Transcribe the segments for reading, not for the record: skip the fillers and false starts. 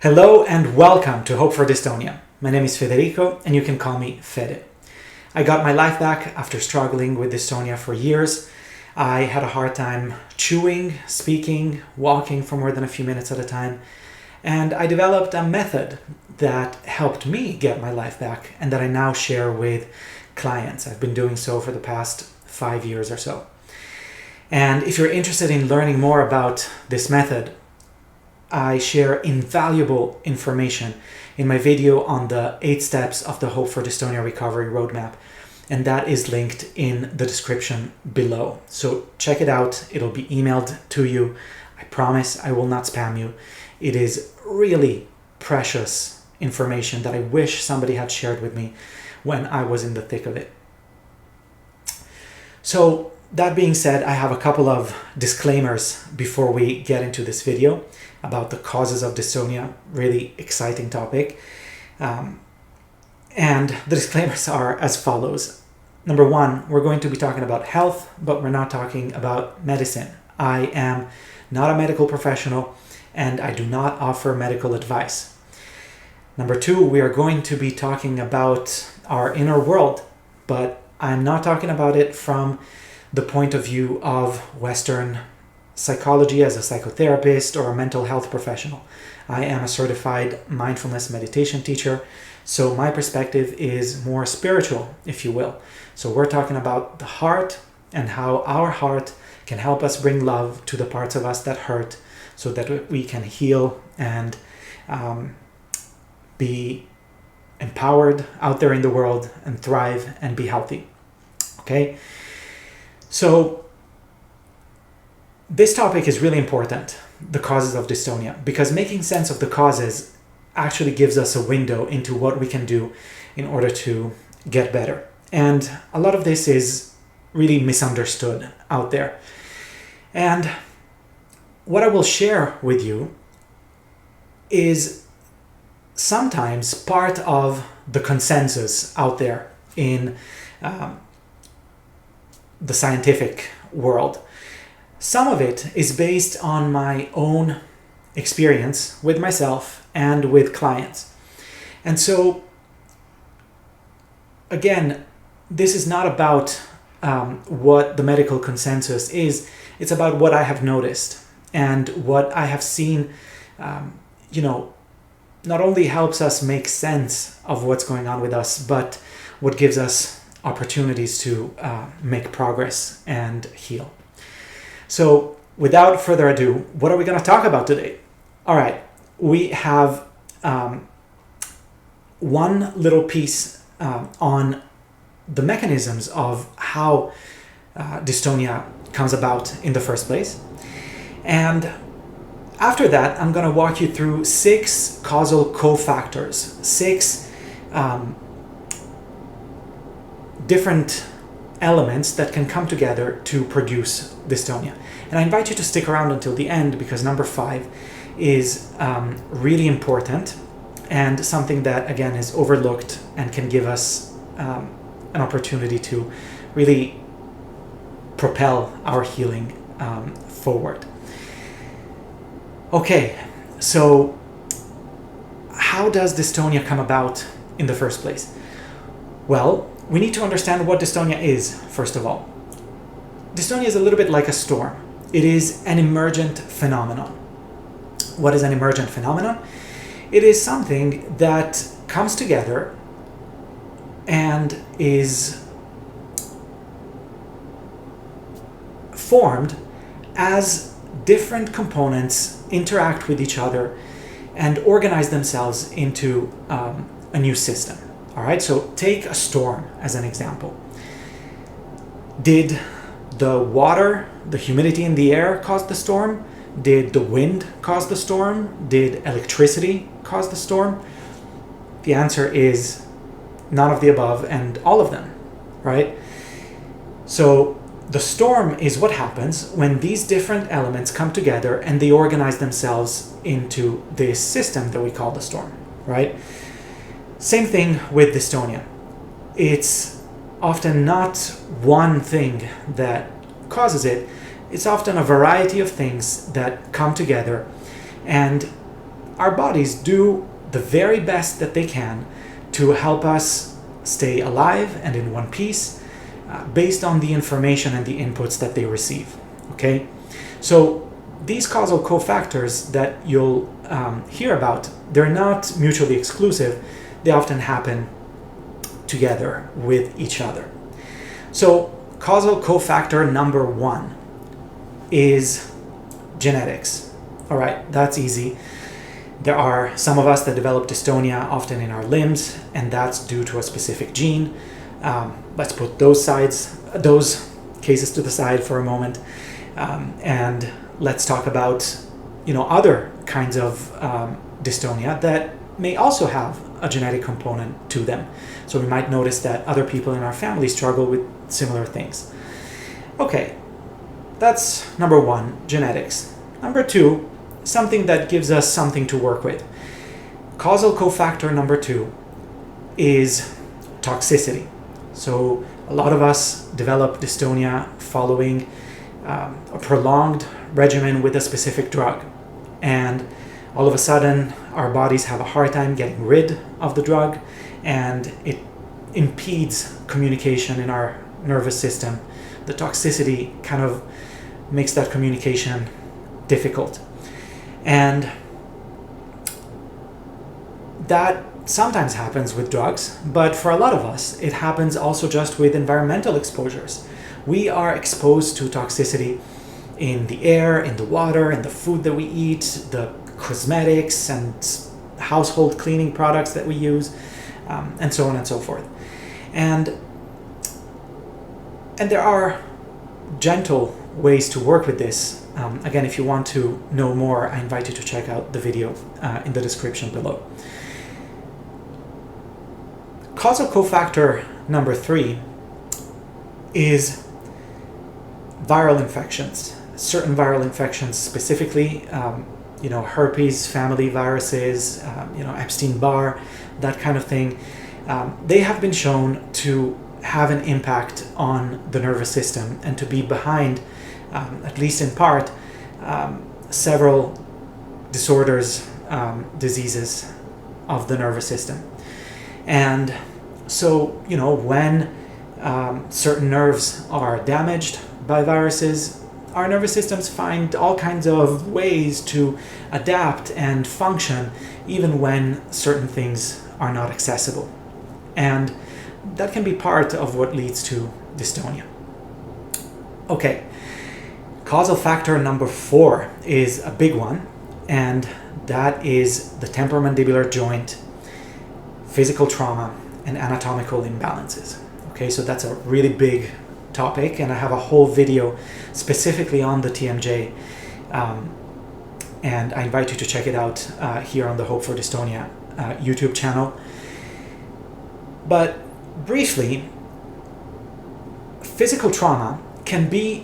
Hello and welcome to Hope for Dystonia. My name is Federico and you can call me Fede. I got my life back after struggling with dystonia for years. I had a hard time chewing, speaking, walking for more than a few minutes at a time, and I developed a method that helped me get my life back and that I now share with clients. I've been doing so for the past 5 years or so. And if you're interested in learning more about this method, I share invaluable information in my video on the 8 steps of the Hope for Dystonia Recovery Roadmap, and that is linked in the description below. So check it out. It'll be emailed to you. I promise I will not spam you. It is really precious information that I wish somebody had shared with me when I was in the thick of it. So that being said, I have a couple of disclaimers before we get into this video about the causes of dystonia, really exciting topic. And the disclaimers are as follows. Number one, we're going to be talking about health, but we're not talking about medicine. I am not a medical professional and I do not offer medical advice. Number two, we are going to be talking about our inner world, but I'm not talking about it from the point of view of Western psychology as a psychotherapist or a mental health professional. I am a certified mindfulness meditation teacher, so my perspective is more spiritual, if you will. So we're talking about the heart and how our heart can help us bring love to the parts of us that hurt so that we can heal and be empowered out there in the world and thrive and be healthy. Okay? So this topic is really important, the causes of dystonia, because making sense of the causes actually gives us a window into what we can do in order to get better. And a lot of this is really misunderstood out there. And what I will share with you is sometimes part of the consensus out there in the scientific world. Some of it is based on my own experience with myself and with clients. And so, again, this is not about what the medical consensus is. It's about what I have noticed and what I have seen, not only helps us make sense of what's going on with us, but what gives us opportunities to make progress and heal. So without further ado, what are we going to talk about today? All right, we have one little piece on the mechanisms of how dystonia comes about in the first place. And after that, I'm going to walk you through 6 causal cofactors, 6 different elements that can come together to produce dystonia. And I invite you to stick around until the end because number 5 is really important and something that, again, is overlooked and can give us an opportunity to really propel our healing forward. Okay, so how does dystonia come about in the first place? Well, we need to understand what dystonia is, first of all. Dystonia is a little bit like a storm. It is an emergent phenomenon. What is an emergent phenomenon? It is something that comes together and is formed as different components interact with each other and organize themselves into a new system. All right, so take a storm as an example. Did the water, the humidity in the air cause the storm? Did the wind cause the storm? Did electricity cause the storm? The answer is none of the above and all of them, right? So the storm is what happens when these different elements come together and they organize themselves into this system that we call the storm, right? Same thing with dystonia. It's often not one thing that causes it. It's often a variety of things that come together and our bodies do the very best that they can to help us stay alive and in one piece based on the information and the inputs that they receive. Okay? So these causal cofactors that you'll hear about, they're not mutually exclusive. They often happen together with each other. So causal cofactor number 1 is genetics. All right, that's easy. There are some of us that develop dystonia often in our limbs, and that's due to a specific gene. Let's put those cases to the side for a moment, and let's talk about other kinds of dystonia that may also have a genetic component to them. So we might notice that other people in our family struggle with similar things. Okay, that's number 1, genetics. Number 2, something that gives us something to work with. Causal cofactor number 2 is toxicity. So a lot of us develop dystonia following a prolonged regimen with a specific drug. And all of a sudden, our bodies have a hard time getting rid of the drug, and it impedes communication in our nervous system. The toxicity kind of makes that communication difficult. And that sometimes happens with drugs, but for a lot of us, it happens also just with environmental exposures. We are exposed to toxicity in the air, in the water, in the food that we eat, the cosmetics and household cleaning products that we use, and so on and so forth. And there are gentle ways to work with this. Again, if you want to know more, I invite you to check out the video in the description below. Causal cofactor number 3 is viral infections. Certain viral infections specifically, herpes, family viruses, Epstein-Barr, that kind of thing. They have been shown to have an impact on the nervous system and to be behind, at least in part, several disorders, diseases of the nervous system. And so, when certain nerves are damaged by viruses, our nervous systems find all kinds of ways to adapt and function even when certain things are not accessible. And that can be part of what leads to dystonia. Okay, causal factor number 4 is a big one, and that is the temporomandibular joint, physical trauma, and anatomical imbalances. Okay, so that's a really big topic, and I have a whole video specifically on the TMJ, and I invite you to check it out here on the Hope for Dystonia YouTube channel. But briefly, physical trauma can be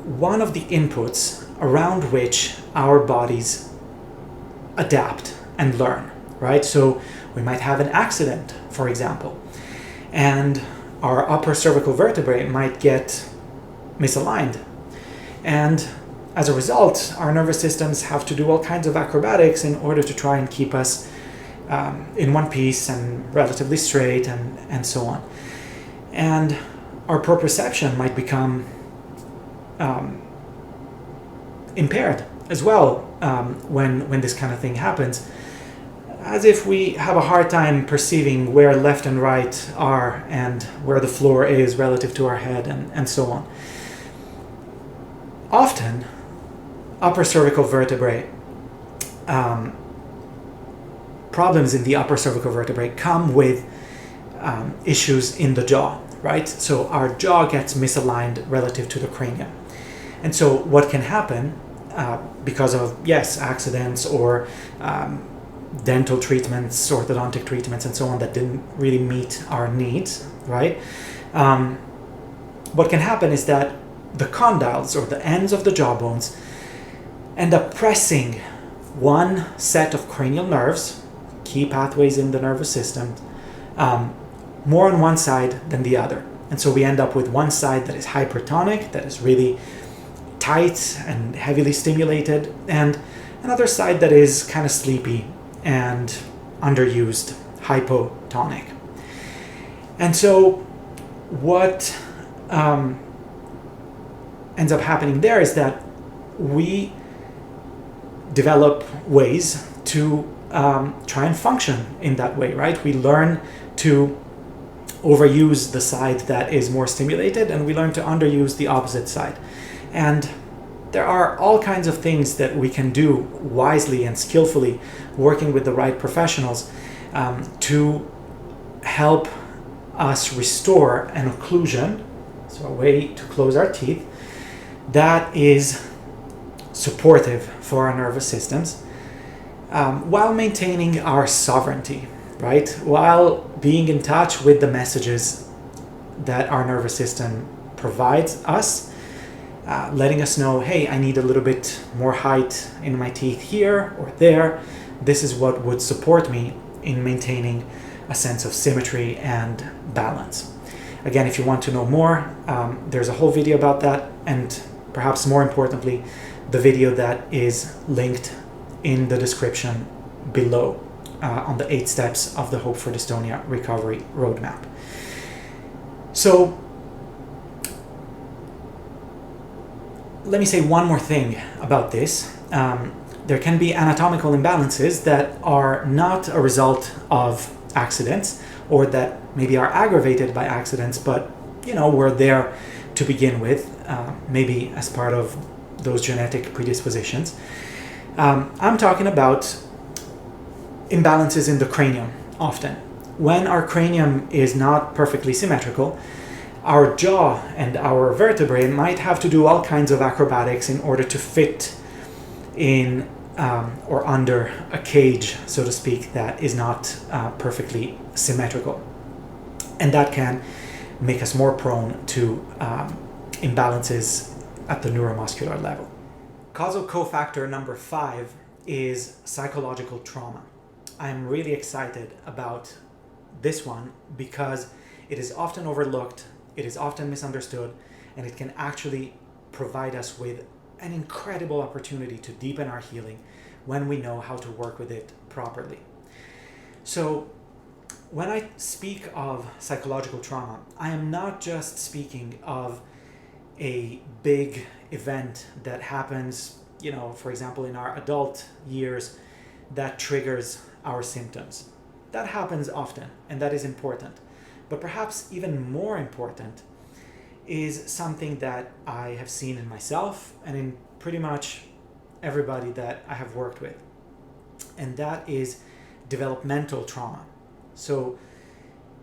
one of the inputs around which our bodies adapt and learn, right? So we might have an accident, for example, and our upper cervical vertebrae might get misaligned. And as a result, our nervous systems have to do all kinds of acrobatics in order to try and keep us in one piece and relatively straight and so on. And our proprioception might become impaired as well when this kind of thing happens, as if we have a hard time perceiving where left and right are and where the floor is relative to our head and so on. Often, upper cervical vertebrae, problems in the upper cervical vertebrae come with issues in the jaw, right? So our jaw gets misaligned relative to the cranium. And so what can happen because of, yes, accidents or dental treatments, orthodontic treatments, and so on that didn't really meet our needs, right? What can happen is that the condyles, or the ends of the jaw bones, end up pressing one set of cranial nerves, key pathways in the nervous system, more on one side than the other. And so we end up with one side that is hypertonic, that is really tight and heavily stimulated, and another side that is kind of sleepy and underused, hypotonic. And so what ends up happening there is that we develop ways to try and function in that way, right? We learn to overuse the side that is more stimulated, and we learn to underuse the opposite side. And there are all kinds of things that we can do wisely and skillfully, working with the right professionals, to help us restore an occlusion, so a way to close our teeth, that is supportive for our nervous systems, while maintaining our sovereignty, right? While being in touch with the messages that our nervous system provides us, letting us know, hey, I need a little bit more height in my teeth here or there. This is what would support me in maintaining a sense of symmetry and balance. Again, if you want to know more, there's a whole video about that, and perhaps more importantly, the video that is linked in the description below on the 8 steps of the Hope for Dystonia recovery roadmap. So let me say one more thing about this. There can be anatomical imbalances that are not a result of accidents, or that maybe are aggravated by accidents, but were there to begin with, maybe as part of those genetic predispositions. I'm talking about imbalances in the cranium often. When our cranium is not perfectly symmetrical, our jaw and our vertebrae might have to do all kinds of acrobatics in order to fit in or under a cage, so to speak, that is not perfectly symmetrical. And that can make us more prone to imbalances at the neuromuscular level. Causal cofactor number 5 is psychological trauma. I'm really excited about this one because it is often overlooked, it is often misunderstood, and it can actually provide us with an incredible opportunity to deepen our healing when we know how to work with it properly. So when I speak of psychological trauma, I am not just speaking of a big event that happens, for example, in our adult years that triggers our symptoms. That happens often, and that is important. But perhaps even more important is something that I have seen in myself and in pretty much everybody that I have worked with. And that is developmental trauma. So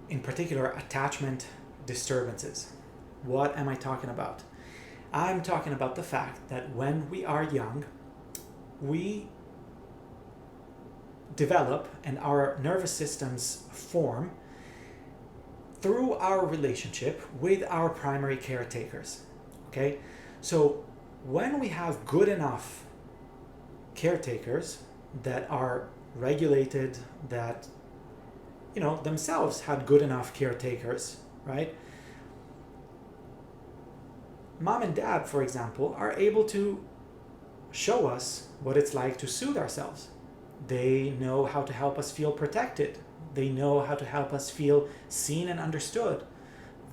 in particular, attachment disturbances. What am I talking about? I'm talking about the fact that when we are young, we develop and our nervous systems form through our relationship with our primary caretakers. Okay? So when we have good enough caretakers that are regulated, that themselves had good enough caretakers, right? Mom and dad, for example, are able to show us what it's like to soothe ourselves. They know how to help us feel protected. They know how to help us feel seen and understood,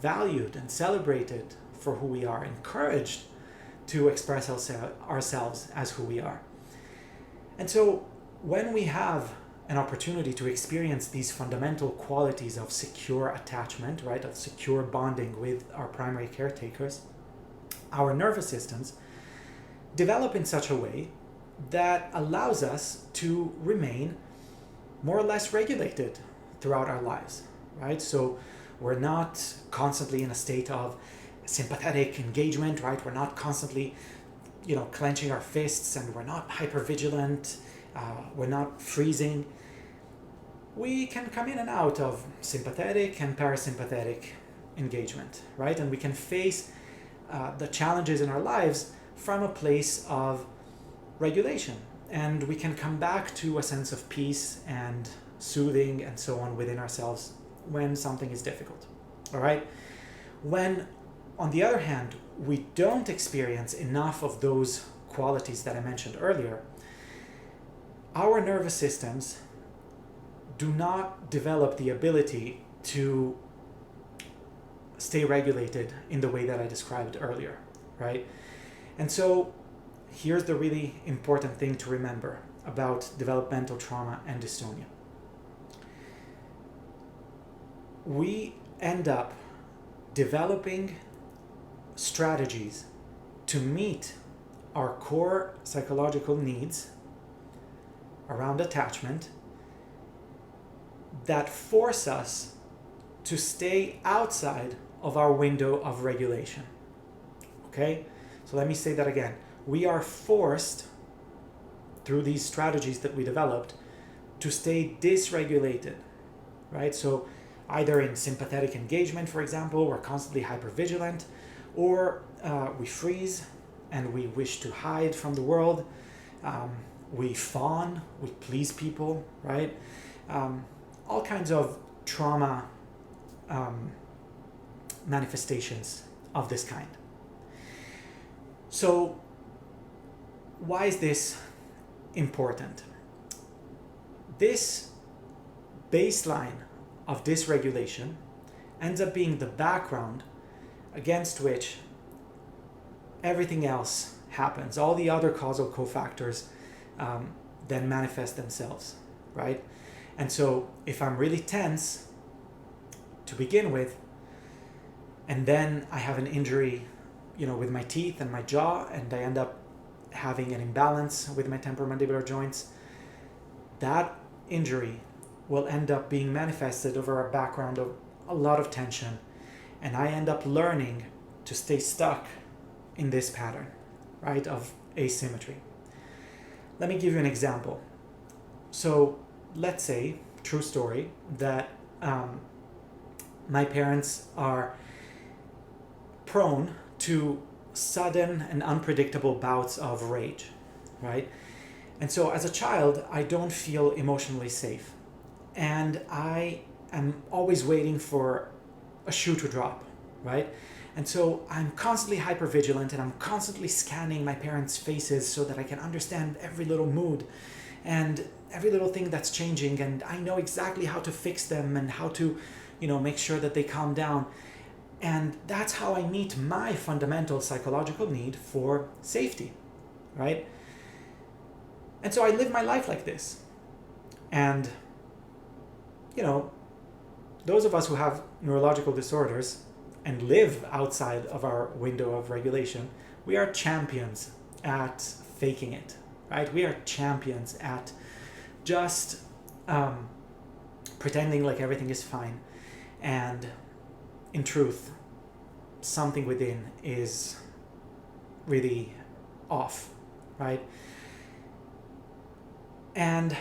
valued and celebrated for who we are, encouraged to express ourselves as who we are. And so when we have an opportunity to experience these fundamental qualities of secure attachment, right, of secure bonding with our primary caretakers, our nervous systems develop in such a way that allows us to remain more or less regulated throughout our lives, right? So we're not constantly in a state of sympathetic engagement, right? We're not constantly, clenching our fists, and we're not hypervigilant. We're not freezing. We can come in and out of sympathetic and parasympathetic engagement, right? And we can face the challenges in our lives from a place of regulation. And we can come back to a sense of peace and soothing and so on within ourselves when something is difficult, all right? When, on the other hand, we don't experience enough of those qualities that I mentioned earlier, our nervous systems do not develop the ability to stay regulated in the way that I described earlier, right? And so here's the really important thing to remember about developmental trauma and dystonia. We end up developing strategies to meet our core psychological needs around attachment that force us to stay outside of our window of regulation. Okay? So let me say that again. We are forced through these strategies that we developed to stay dysregulated, right? So either in sympathetic engagement, for example, we're constantly hypervigilant, or we freeze and we wish to hide from the world. We fawn, we please people, right? All kinds of trauma manifestations of this kind. So why is this important? This baseline of dysregulation ends up being the background against which everything else happens. All the other causal cofactors then manifest themselves, right? And so if I'm really tense to begin with, and then I have an injury, with my teeth and my jaw, and I end up having an imbalance with my temporomandibular joints, that injury will end up being manifested over a background of a lot of tension, and I end up learning to stay stuck in this pattern, right, of asymmetry. Let me give you an example. So let's say, true story, that my parents are prone to sudden and unpredictable bouts of rage, right? And so as a child, I don't feel emotionally safe. And I am always waiting for a shoe to drop, right? And so I'm constantly hypervigilant, and I'm constantly scanning my parents' faces so that I can understand every little mood and every little thing that's changing, and I know exactly how to fix them and how to, make sure that they calm down. And that's how I meet my fundamental psychological need for safety, right? And so I live my life like this. And, those of us who have neurological disorders and live outside of our window of regulation, we are champions at faking it, right? We are champions at just pretending like everything is fine. And in truth, something within is really off, right? And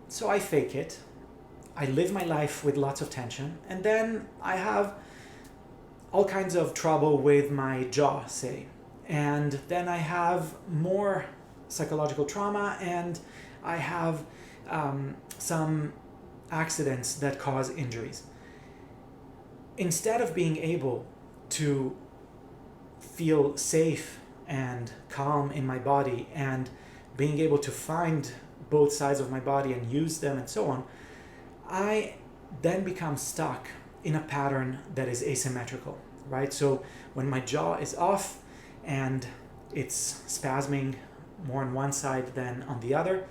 so I fake it. I live my life with lots of tension, and then I have all kinds of trouble with my jaw, say. And then I have more psychological trauma, and I have some accidents that cause injuries. Instead of being able to feel safe and calm in my body and being able to find both sides of my body and use them and so on, I then become stuck in a pattern that is asymmetrical, right? So when my jaw is off and it's spasming more on one side than on the other,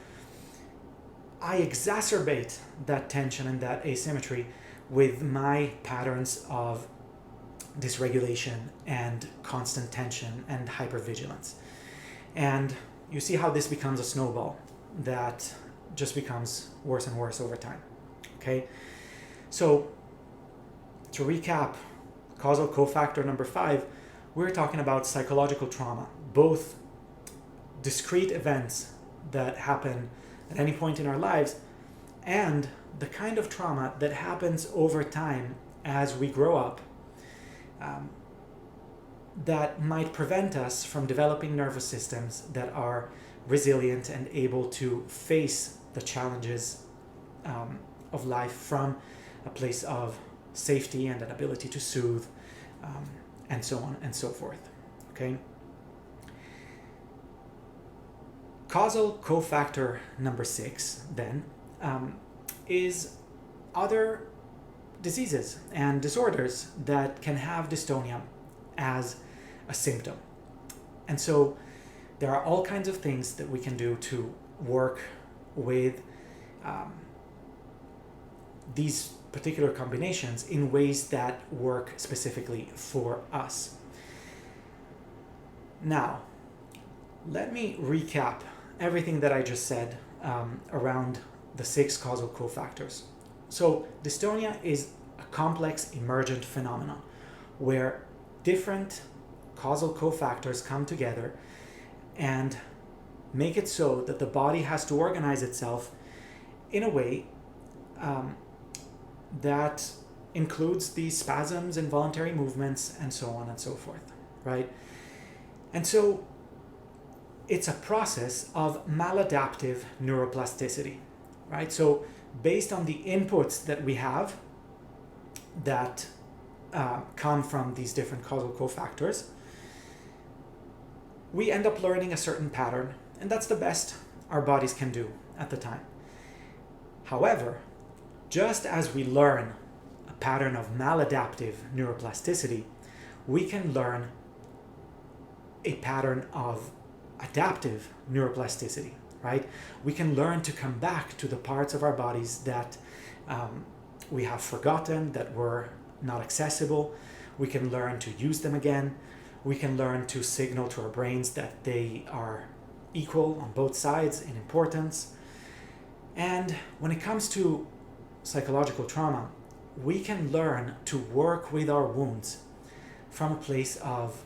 I exacerbate that tension and that asymmetry with my patterns of dysregulation and constant tension and hypervigilance. And you see how this becomes a snowball that just becomes worse and worse over time. Okay? So to recap, causal cofactor number 5, we're talking about psychological trauma, both discrete events that happen at any point in our lives and the kind of trauma that happens over time as we grow up, that might prevent us from developing nervous systems that are resilient and able to face the challenges of life from a place of safety and an ability to soothe, and so on and so forth. Okay? Causal cofactor number 6, then, is other diseases and disorders that can have dystonia as a symptom. And so there are all kinds of things that we can do to work with these particular combinations in ways that work specifically for us. Now, let me recap everything that I just said around the 6 causal cofactors. So dystonia is a complex emergent phenomenon where different causal cofactors come together and make it so that the body has to organize itself in a way that includes these spasms, involuntary movements, and so on and so forth, right? And so it's a process of maladaptive neuroplasticity, right? So based on the inputs that we have that come from these different causal cofactors, we end up learning a certain pattern, and that's the best our bodies can do at the time. However, just as we learn a pattern of maladaptive neuroplasticity, we can learn a pattern of adaptive neuroplasticity, right? We can learn to come back to the parts of our bodies that we have forgotten, that were not accessible. We can learn to use them again. We can learn to signal to our brains that they are equal on both sides in importance. And when it comes to psychological trauma, we can learn to work with our wounds from a place of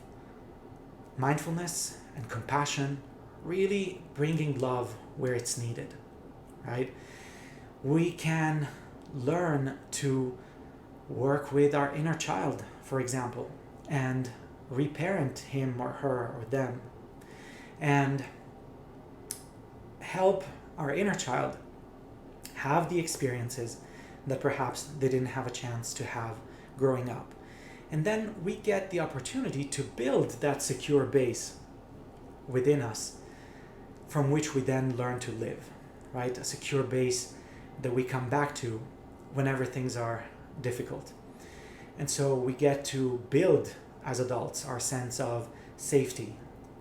mindfulness and compassion, really bringing love where it's needed, right? We can learn to work with our inner child, for example, and reparent him or her or them, and help our inner child have the experiences that perhaps they didn't have a chance to have growing up. And then we get the opportunity to build that secure base within us from which we then learn to live, right? A secure base that we come back to whenever things are difficult. And so we get to build as adults our sense of safety,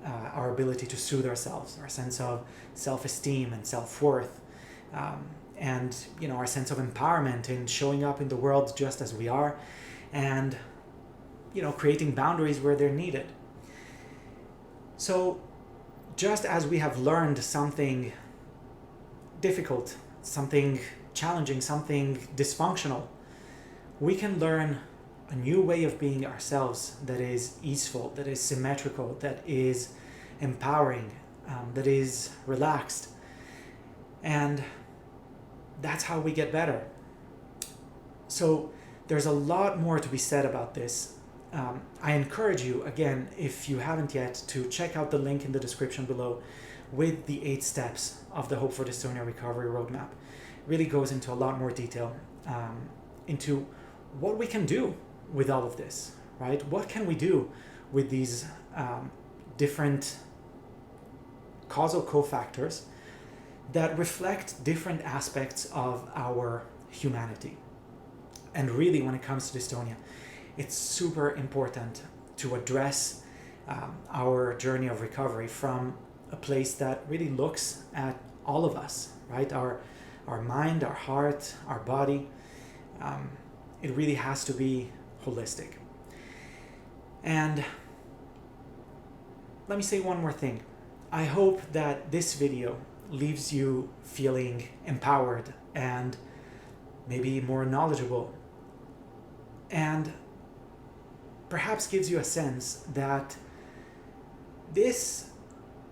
our ability to soothe ourselves, our sense of self-esteem and self-worth, and our sense of empowerment in showing up in the world just as we are, and creating boundaries where they're needed. So just as we have learned something difficult, something challenging, something dysfunctional, we can learn a new way of being ourselves that is easeful, that is symmetrical, that is empowering, that is relaxed. And that's how we get better. So there's a lot more to be said about this. I encourage you, again, if you haven't yet, to check out the link in the description below with the 8 steps of the Hope for Dystonia Recovery Roadmap. It really goes into a lot more detail into what we can do with all of this, right? What can we do with these different causal cofactors that reflect different aspects of our humanity? And really, when it comes to dystonia, it's super important to address our journey of recovery from a place that really looks at all of us, right? Our mind, our heart, our body. It really has to be holistic. And let me say one more thing. I hope that this video leaves you feeling empowered and maybe more knowledgeable, and perhaps gives you a sense that this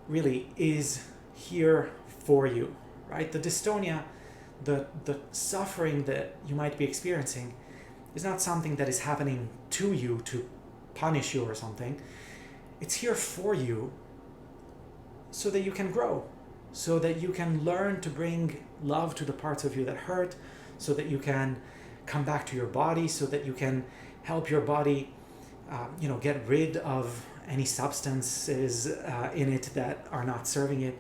really is here for you, right? The dystonia, the suffering that you might be experiencing is not something that is happening to you to punish you or something. It's here for you so that you can grow, so that you can learn to bring love to the parts of you that hurt, so that you can come back to your body, so that you can help your body get rid of any substances in it that are not serving it.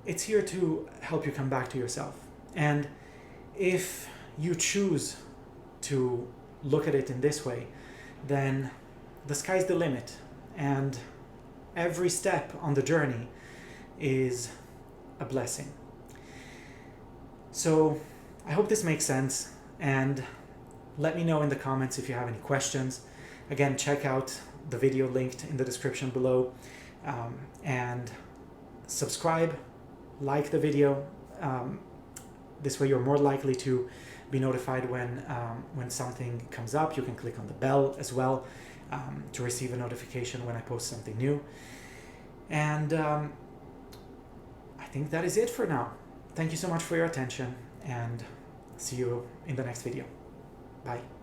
It's here to help you come back to yourself. And if you choose to look at it in this way, then the sky's the limit, and every step on the journey is a blessing. So I hope this makes sense, and let me know in the comments if you have any questions. Again, check out the video linked in the description below, and subscribe, like the video. This way you're more likely to be notified when something comes up. You can click on the bell as well to receive a notification when I post something new. And I think that is it for now. Thank you so much for your attention, and see you in the next video. Bye.